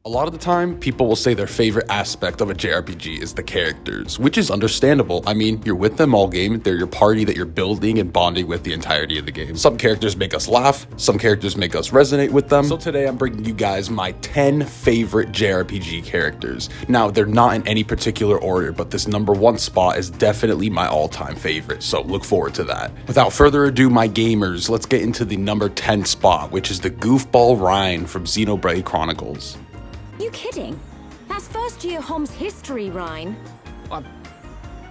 A lot of the time, people will say their favorite aspect of a JRPG is the characters, which is understandable. I mean, you're with them all game, they're your party that you're building and bonding with the entirety of the game. Some characters make us laugh, some characters make us resonate with them. So today I'm bringing you guys my 10 favorite JRPG characters. Now, they're not in any particular order, but this number one spot is definitely my all-time favorite, so look forward to that. Without further ado, my gamers, let's get into the number 10 spot, which is the goofball Rhine from Xenoblade Chronicles. You kidding? That's first year Hom's history, Rhine. I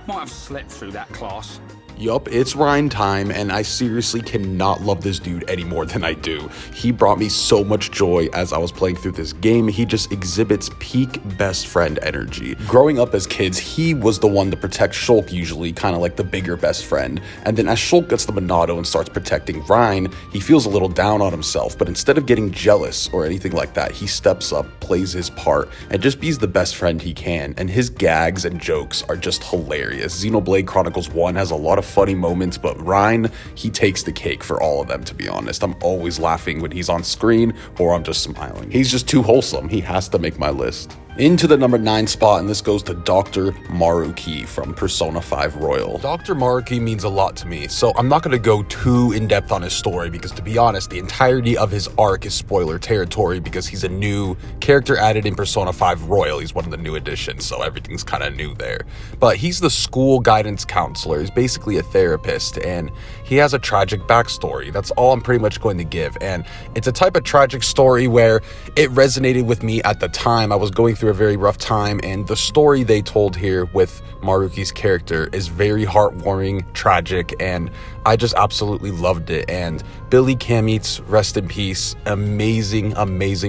might have slept through that class. Yup, it's Rhine time, and I seriously cannot love this dude any more than I do. He brought me so much joy as I was playing through this game. He just exhibits peak best friend energy. Growing up as kids, he was the one to protect Shulk usually, kind of like the bigger best friend. And then as Shulk gets the Makoto and starts protecting Rhine, he feels a little down on himself, but instead of getting jealous or anything like that, he steps up, plays his part, and just be the best friend he can. And his gags and jokes are just hilarious. Xenoblade Chronicles 1 has a lot of funny moments, but Rhine, he takes the cake for all of them, to be honest. I'm always laughing when he's on screen, or I'm just smiling. He's just too wholesome. He has to make my list. Into the number 9 spot, and this goes to Dr. Marky from Persona 5 Royal. Dr. Marky means a lot to me, so I'm not going to go too in-depth on his story because, to be honest, the entirety of his arc is spoiler territory because he's a new character added in Persona 5 Royal. He's one of the new additions, so everything's kind of new there. But he's the school guidance counselor. He's basically a therapist, and he has a tragic backstory. That's all I'm pretty much going to give, and it's a type of tragic story where it resonated with me at the time. I was going through a very rough time, and the story they told here with Maruki's character is very heartwarming, tragic, and I just absolutely loved it. And Billy Kamitz, rest in peace, amazing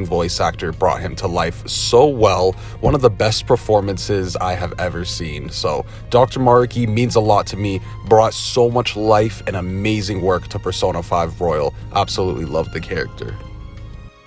voice actor, brought him to life so well. One of the best performances I have ever seen. So Dr. Marky means a lot to me, brought so much life and amazing work to Persona 5 Royal. Absolutely loved the character.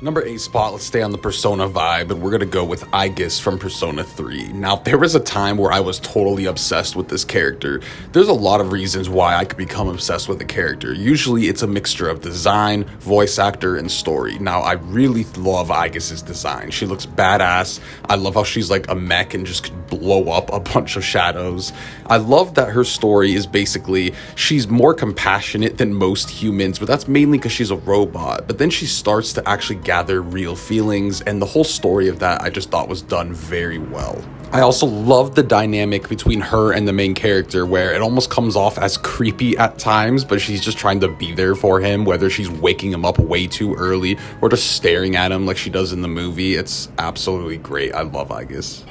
Number 8 spot, let's stay on the Persona vibe, and we're gonna go with Igus from Persona 3. Now, there was a time where I was totally obsessed with this character. There's a lot of reasons why I could become obsessed with a character. Usually, it's a mixture of design, voice actor, and story. Now, I really love Igus's design. She looks badass. I love how she's like a mech and just could blow up a bunch of shadows. I love that her story is basically, she's more compassionate than most humans, but that's mainly because she's a robot. But then she starts to actually gather real feelings, and the whole story of that I just thought was done very well. I also love the dynamic between her and the main character, where it almost comes off as creepy at times, but she's just trying to be there for him, whether she's waking him up way too early or just staring at him like she does in the movie. It's absolutely great. I love Igus.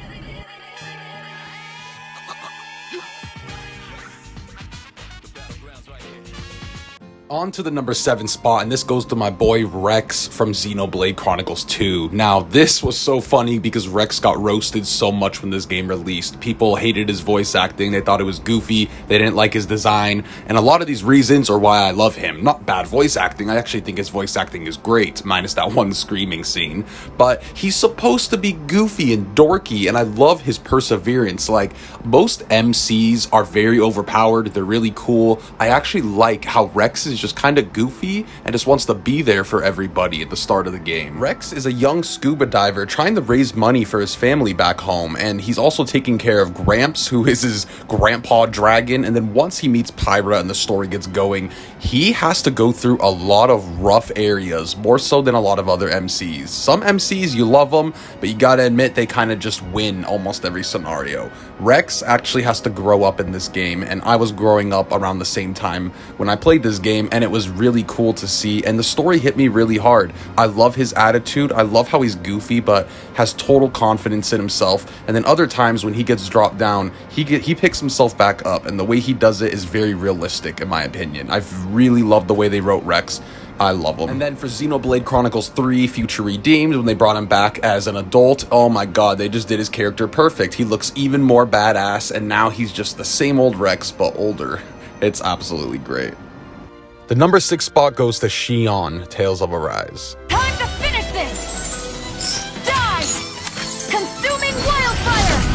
On to the number 7 spot, and this goes to my boy Rex from Xenoblade Chronicles 2. Now, this was so funny because Rex got roasted so much when this game released. People hated his voice acting, they thought it was goofy, they didn't like his design, and a lot of these reasons are why I love him. Not bad voice acting, I actually think his voice acting is great, minus that one screaming scene, but he's supposed to be goofy and dorky, and I love his perseverance. Like, most MCs are very overpowered, they're really cool. I actually like how Rex is just kind of goofy and just wants to be there for everybody at the start of the game. Rex is a young scuba diver trying to raise money for his family back home, and he's also taking care of Gramps, who is his grandpa dragon. And then once he meets Pyra and the story gets going, he has to go through a lot of rough areas, more so than a lot of other MCs. Some MCs, you love them, but you gotta admit they kind of just win almost every scenario. Rex actually has to grow up in this game, and I was growing up around the same time when I played this game, and it was really cool to see, and the story hit me really hard. I love his attitude. I love how he's goofy but has total confidence in himself, and then other times when he gets dropped down, he picks himself back up, and the way he does it is very realistic in my opinion. I've really loved the way they wrote Rex. I love him. And then for Xenoblade Chronicles 3 Future Redeemed, when they brought him back as an adult, oh my god, they just did his character perfect. He looks even more badass, and now he's just the same old Rex but older. It's absolutely great. The number 6 spot goes to Xion, Tales of Arise. Time to finish this! Die! Consuming wildfire!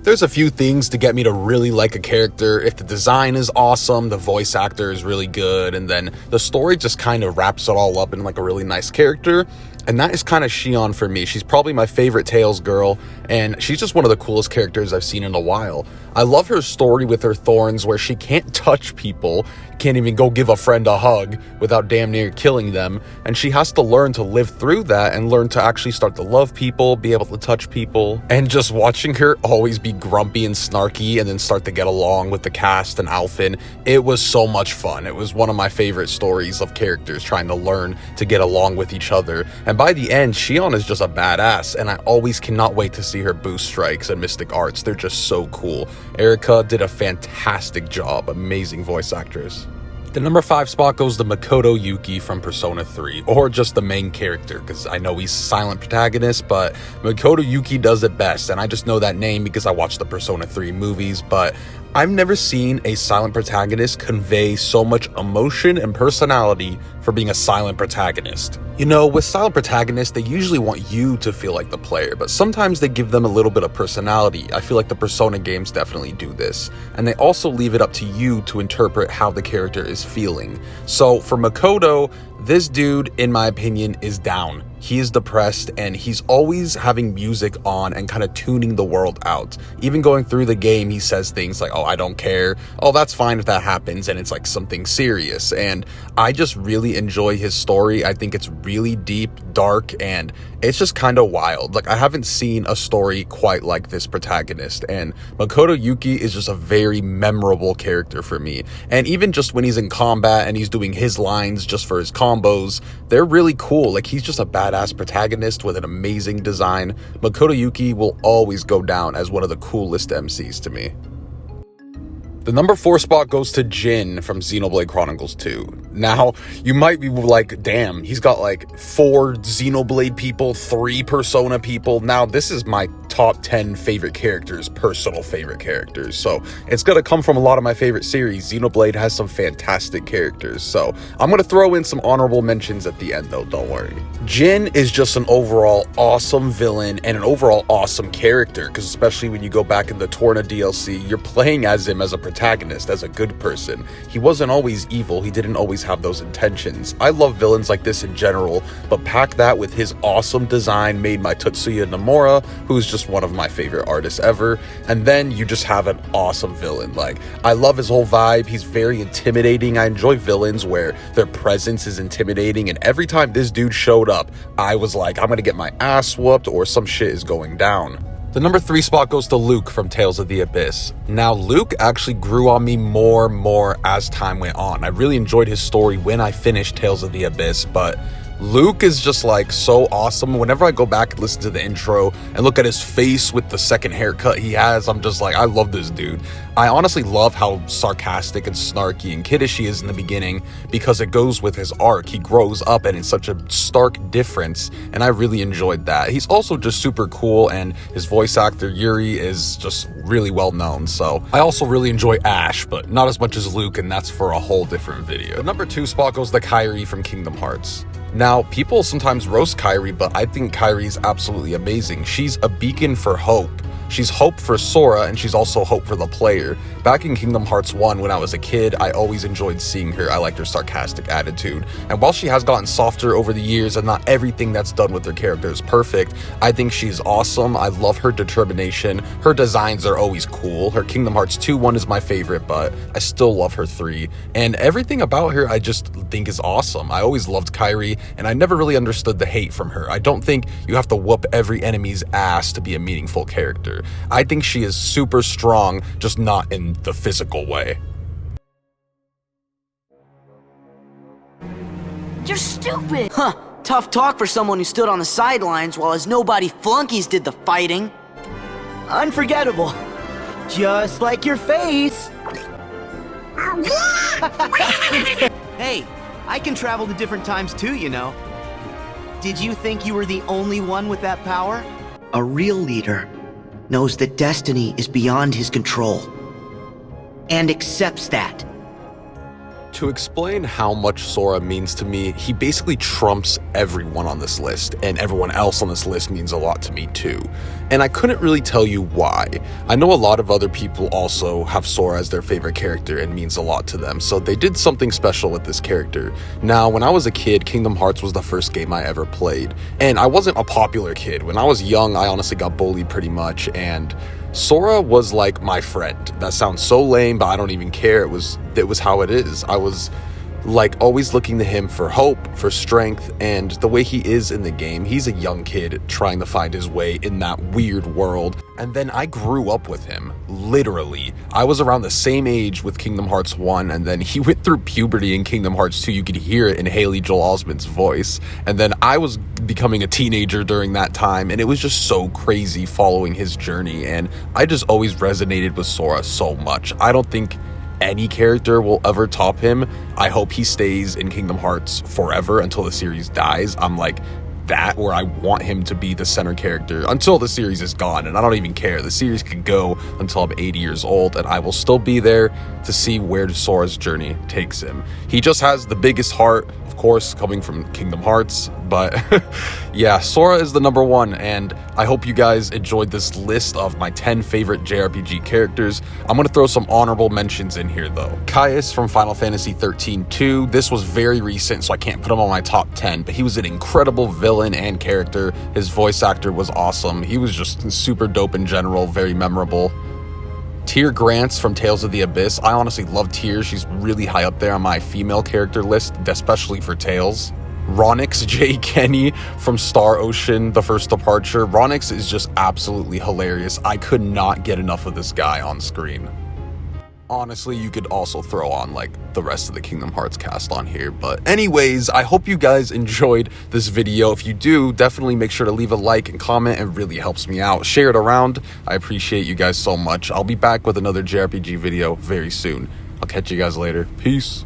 There's a few things to get me to really like a character. If the design is awesome, the voice actor is really good, and then the story just kind of wraps it all up in like a really nice character, And that is kind of Shion for me. She's probably my favorite Tails girl, and she's just one of the coolest characters I've seen in a while. I love her story with her thorns where she can't touch people, can't even go give a friend a hug without damn near killing them, and she has to learn to live through that and learn to actually start to love people, be able to touch people. And just watching her always be grumpy and snarky and then start to get along with the cast and Alphen, it was so much fun. It was one of my favorite stories of characters trying to learn to get along with each other. And by the end, Shion is just a badass, and I always cannot wait to see her boost strikes and mystic arts. They're just so cool. Erika did a fantastic job. Amazing voice actress. The number 5 spot goes to Makoto Yuki from Persona 3, or just the main character, because I know he's silent protagonist, but Makoto Yuki does it best, and I just know that name because I watched the Persona 3 movies, but I've never seen a silent protagonist convey so much emotion and personality for being a silent protagonist. You know, with silent protagonists, they usually want you to feel like the player, but sometimes they give them a little bit of personality. I feel like the Persona games definitely do this, and they also leave it up to you to interpret how the character is feeling. So for Makoto, this dude, in my opinion, is down. He is depressed, and he's always having music on and kind of tuning the world out. Even going through the game, he says things like, oh, I don't care. Oh, that's fine if that happens, and it's like something serious. And I just really enjoy his story. I think it's really deep, dark, and it's just kind of wild. Like, I haven't seen a story quite like this protagonist, and Makoto Yuki is just a very memorable character for me. And even just when he's in combat and he's doing his lines just for his combos, they're really cool. Like, he's just a badass protagonist with an amazing design. Makoto Yuki will always go down as one of the coolest MCs to me. The number 4 spot goes to Jin from Xenoblade Chronicles 2. Now, you might be like, damn, he's got like 4 Xenoblade people, 3 Persona people. Now, this is my top 10 favorite characters, personal favorite characters. So it's going to come from a lot of my favorite series. Xenoblade has some fantastic characters. So I'm going to throw in some honorable mentions at the end though, don't worry. Jin is just an overall awesome villain and an overall awesome character, because especially when you go back in the Torna DLC, you're playing as him as a protagonist, as a good person. He wasn't always evil, he didn't always have those intentions. I love villains like this in general, but pack that with his awesome design made by Tetsuya Nomura, who's just one of my favorite artists ever, and then you just have an awesome villain. Like, I love his whole vibe. He's very intimidating. I enjoy villains where their presence is intimidating, and every time this dude showed up, I was like, I'm gonna get my ass whooped or some shit is going down. The number 3 spot goes to Luke from Tales of the Abyss. Now, Luke actually grew on me more as time went on. I really enjoyed his story when I finished Tales of the Abyss, but Luke is just like so awesome. Whenever I go back and listen to the intro and look at his face with the second haircut he has, I'm just like, I love this dude. I honestly love how sarcastic and snarky and kiddish he is in the beginning, because it goes with his arc. He grows up and it's such a stark difference, and I really enjoyed that. He's also just super cool, and his voice actor Yuri is just really well known. So I also really enjoy Ash, but not as much as Luke, and that's for a whole different video. The number 2 spot goes to Kyrie from Kingdom Hearts. Now, people sometimes roast Kyrie, but I think Kyrie is absolutely amazing. She's a beacon for hope. She's hope for Sora, and she's also hope for the player. Back in Kingdom Hearts 1, when I was a kid, I always enjoyed seeing her. I liked her sarcastic attitude. And while she has gotten softer over the years and not everything that's done with her character is perfect, I think she's awesome. I love her determination. Her designs are always cool. Her Kingdom Hearts 2 one is my favorite, but I still love her 3. And everything about her I just think is awesome. I always loved Kyrie, and I never really understood the hate from her. I don't think you have to whoop every enemy's ass to be a meaningful character. I think she is super strong, just not in the physical way. You're stupid! Huh, tough talk for someone who stood on the sidelines while his nobody flunkies did the fighting. Unforgettable. Just like your face. Hey, I can travel to different times too, you know. Did you think you were the only one with that power? A real leader knows that destiny is beyond his control and accepts that. To explain how much Sora means to me, he basically trumps everyone on this list, and everyone else on this list means a lot to me too. And I couldn't really tell you why. I know a lot of other people also have Sora as their favorite character and means a lot to them, so they did something special with this character. Now, when I was a kid, Kingdom Hearts was the first game I ever played, and I wasn't a popular kid. When I was young, I honestly got bullied pretty much, and Sora was like my friend. That sounds so lame, but I don't even care. It was how it is. I was like always looking to him for hope, for strength, and the way he is in the game, he's a young kid trying to find his way in that weird world. And then I grew up with him, literally. I was around the same age with Kingdom Hearts 1, and then he went through puberty in Kingdom Hearts 2. You could hear it in Haley Joel Osment's voice. And then I was becoming a teenager during that time, and it was just so crazy following his journey, and I just always resonated with Sora so much. I don't think any character will ever top him. I hope he stays in Kingdom Hearts forever until the series dies. I'm like that, where I want him to be the center character until the series is gone, and I don't even care. The series could go until I'm 80 years old, and I will still be there to see where Sora's journey takes him. He just has the biggest heart, of course, coming from Kingdom Hearts, but yeah, Sora is the number one, and I hope you guys enjoyed this list of my 10 favorite JRPG characters. I'm going to throw some honorable mentions in here, though. Caius from Final Fantasy 13-2. This was very recent, so I can't put him on my top 10, but he was an incredible villain and character. His voice actor was awesome. He was just super dope in general, very memorable. Tyr Grants from Tales of the Abyss. I honestly love Tyr. She's really high up there on my female character list, especially for Tales. Ronix J. Kenny from Star Ocean, The First Departure. Ronix is just absolutely hilarious. I could not get enough of this guy on screen. Honestly, you could also throw on like the rest of the Kingdom Hearts cast on here. But anyways, I hope you guys enjoyed this video. If you do, definitely make sure to leave a like and comment. It really helps me out. Share it around. I appreciate you guys so much. I'll be back with another JRPG video very soon. I'll catch you guys later. Peace.